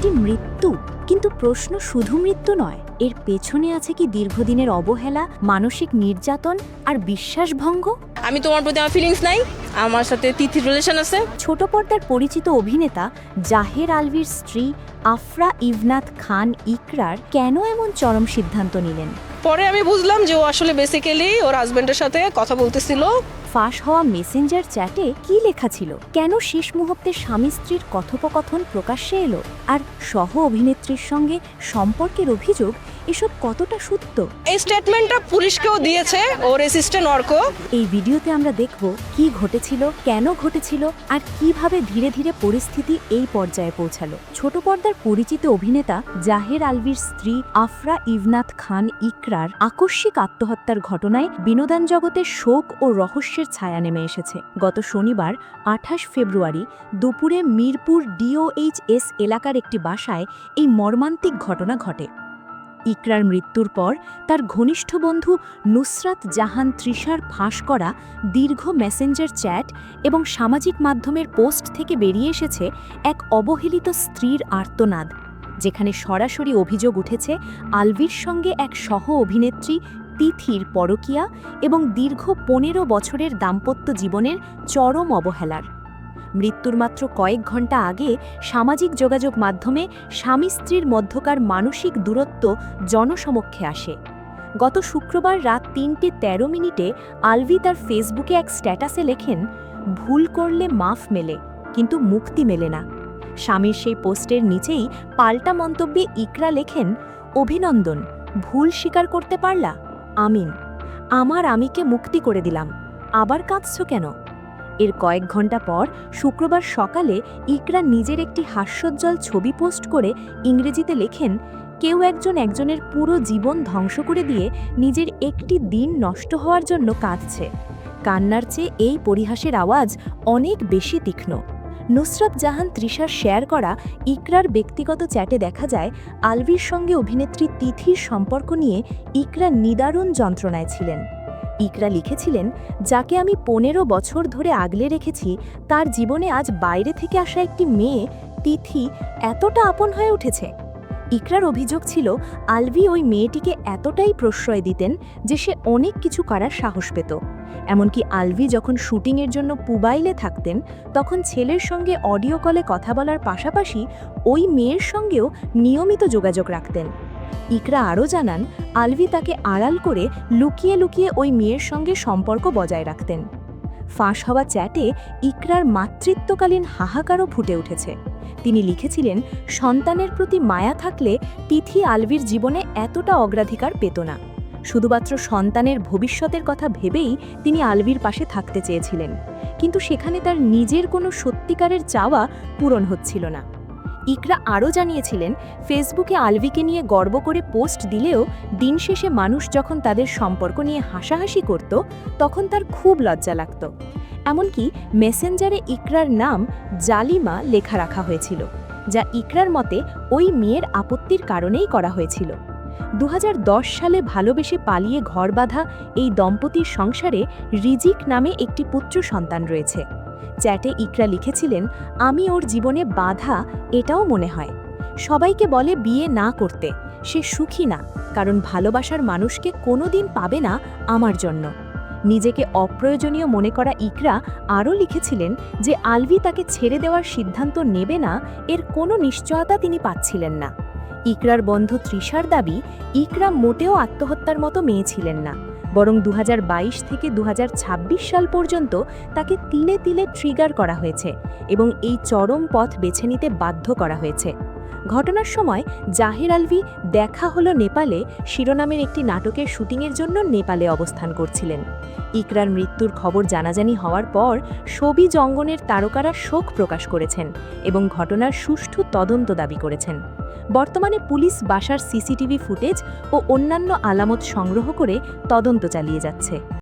একটি মৃত্যু, কিন্তু প্রশ্ন শুধু মৃত্যু নয়, এর পেছনে আছে কি দীর্ঘদিনের অবহেলা, মানসিক নির্যাতন আর বিশ্বাসভঙ্গ? আমি তোমার প্রতি আমার ফিলিংস নাই, আমার সাথে তিথির রিলেশন আছে। ছোট পর্দার পরিচিত অভিনেতা জাহের আলভির স্ত্রী আফরা ইভনাথ খান ইকরার কেন এমন চরম সিদ্ধান্ত নিলেন? পরে আমি বুঝলাম যে ও আসলে বেসিক্যালি ওর হাজবেন্ডের সাথে কথা বলতেছিল। ফাঁস হওয়া মেসেঞ্জার চ্যাটে কি লেখা ছিল? কেন শেষ মুহূর্তে স্বামী স্ত্রীর কথোপকথন প্রকাশ্যে এলো? আর সহ অভিনেত্রীর সঙ্গে সম্পর্কের অভিযোগ, এসব কতটা সত্য? এই স্টেটমেন্টটা পুলিশকেও দিয়েছে ওর অ্যাসিস্ট্যান্ট অর্ক। এই ভিডিওতে আমরা দেখব কি ঘটেছিল, কেন ঘটেছিল, আর কিভাবে ধীরে ধীরে পরিস্থিতি এই পর্যায়ে পৌঁছালো। ছোট পর্দার পরিচিত অভিনেতা জাহের আলভির স্ত্রী আফরা ইভনাথ খান ইকরার আকস্মিক আত্মহত্যার ঘটনায় বিনোদন জগতে শোক ও রহস্যের ছায়া নেমে এসেছে। গত শনিবার ২৮ ফেব্রুয়ারি দুপুরে মিরপুর DOHS এলাকার একটি বাসায় এই মর্মান্তিক ঘটনা ঘটে। ইকরার মৃত্যুর পর তার ঘনিষ্ঠ বন্ধু নুসরাত জাহান তৃষার ফাঁস করা দীর্ঘ মেসেঞ্জার চ্যাট এবং সামাজিক মাধ্যমের পোস্ট থেকে বেরিয়ে এসেছে এক অবহেলিত স্ত্রীর আর্তনাদ, যেখানে সরাসরি অভিযোগ উঠেছে আলভির সঙ্গে এক সহ অভিনেত্রী তিথির পরকীয়া এবং দীর্ঘ ১৫ বছরের দাম্পত্য জীবনের চরম অবহেলার। মৃত্যুর মাত্র কয়েক ঘন্টা আগে সামাজিক যোগাযোগ মাধ্যমে স্বামী স্ত্রীর মধ্যকার মানসিক দূরত্ব জনসমক্ষে আসে। গত শুক্রবার রাত ৩:১৩ আলভি তার ফেসবুকে এক স্ট্যাটাসে লেখেন, ভুল করলে মাফ মেলে, কিন্তু মুক্তি মেলে না। স্বামীর সেই পোস্টের নিচেই পাল্টা মন্তব্যে ইকরা লেখেন, অভিনন্দন, ভুল স্বীকার করতে পারলা, আমিন, আমার আমিকে মুক্তি করে দিলাম, আবার কাঁদছ কেন? এর কয়েক ঘন্টা পর শুক্রবার সকালে ইকরা নিজের একটি হাস্যোজ্জ্বল ছবি পোস্ট করে ইংরেজিতে লেখেন, কেউ একজনের পুরো জীবন ধ্বংস করে দিয়ে নিজের একটি দিন নষ্ট হওয়ার জন্য কাঁদছে। কান্নার চেয়ে এই পরিহাসের আওয়াজ অনেক বেশি তীক্ষ্ণ। নুসরাত জাহান তৃষার শেয়ার করা ইকরার ব্যক্তিগত চ্যাটে দেখা যায়, আলভির সঙ্গে অভিনেত্রী তিথির সম্পর্ক নিয়ে ইকরা নিদারুণ যন্ত্রণায় ছিলেন। ইকরা লিখেছিলেন, যাকে আমি ১৫ বছর ধরে আগলে রেখেছি, তার জীবনে আজ বাইরে থেকে আসা একটি মেয়ে তিথি এতটা আপন হয়ে উঠেছে। ইকরার অভিযোগ ছিল, আলভি ওই মেয়েটিকে এতটাই প্রশ্রয় দিতেন যে সে অনেক কিছু করার সাহস পেত। এমনকি আলভি যখন শুটিংয়ের জন্য পুবাইলে থাকতেন, তখন ছেলের সঙ্গে অডিও কলে কথা বলার পাশাপাশি ওই মেয়ের সঙ্গেও নিয়মিত যোগাযোগ রাখতেন। ইকরা আরও জানান, আলভি তাকে আড়াল করে লুকিয়ে লুকিয়ে ওই মেয়ের সঙ্গে সম্পর্ক বজায় রাখতেন। ফাঁস হওয়া চ্যাটে ইকরার মাতৃত্বকালীন হাহাকারও ফুটে উঠেছে। তিনি লিখেছিলেন, সন্তানের প্রতি মায়া থাকলে তিথি আলভির জীবনে এতটা অগ্রাধিকার পেত না। শুধুমাত্র সন্তানের ভবিষ্যতের কথা ভেবেই তিনি আলভির পাশে থাকতে চেয়েছিলেন, কিন্তু সেখানে তার নিজের কোনো সত্যিকারের চাওয়া পূরণ হচ্ছিল না। ইকরা আরও জানিয়েছিলেন, ফেসবুকে আলভিকে নিয়ে গর্ব করে পোস্ট দিলেও দিন শেষে মানুষ যখন তাদের সম্পর্ক নিয়ে হাসাহাসি করত, তখন তার খুব লজ্জা লাগত। এমনকি মেসেঞ্জারে ইকরার নাম জালিমা লেখা রাখা হয়েছিল, যা ইকরার মতে ওই মেয়ের আপত্তির কারণেই করা হয়েছিল। ২০১০ সালে ভালোবেসে পালিয়ে ঘর বাঁধা এই দম্পতির সংসারে রিজিক নামে একটি পুত্র সন্তান রয়েছে। চ্যাটে ইকরা লিখেছিলেন, আমি ওর জীবনে বাধা এটাও মনে হয়। সবাইকে বলে বিয়ে না করতে, সে সুখী না, কারণ ভালোবাসার মানুষকে কোনোদিন পাবে না আমার জন্য। নিজেকে অপ্রয়োজনীয় মনে করা ইকরা আরও লিখেছিলেন যে আলভি তাকে ছেড়ে দেওয়ার সিদ্ধান্ত নেবে না, এর কোনো নিশ্চয়তা তিনি পাচ্ছিলেন না। ইকরার বন্ধু তৃষার দাবি, ইকরা মোটেও আত্মহত্যার মতো মেয়ে ছিলেন না, বরং ২০২২ থেকে ২০২৬ সাল পর্যন্ত তাকে তিলে তিলে ট্রিগার করা হয়েছে এবং এই চরম পথ বেছে নিতে বাধ্য করা হয়েছে। ঘটনার সময় জাহের আলভি দেখা হলো নেপালে শিরোনামের একটি নাটকের শুটিংয়ের জন্য নেপালে অবস্থান করছিলেন। ইকরার মৃত্যুর খবর জানাজানি হওয়ার পর ছবি অঙ্গনের তারকারা শোক প্রকাশ করেছেন এবং ঘটনার সুষ্ঠু তদন্ত দাবি করেছেন। বর্তমানে পুলিশ বাসার সিসিটিভি ফুটেজ ও অন্যান্য আলামত সংগ্রহ করে তদন্ত চালিয়ে যাচ্ছে।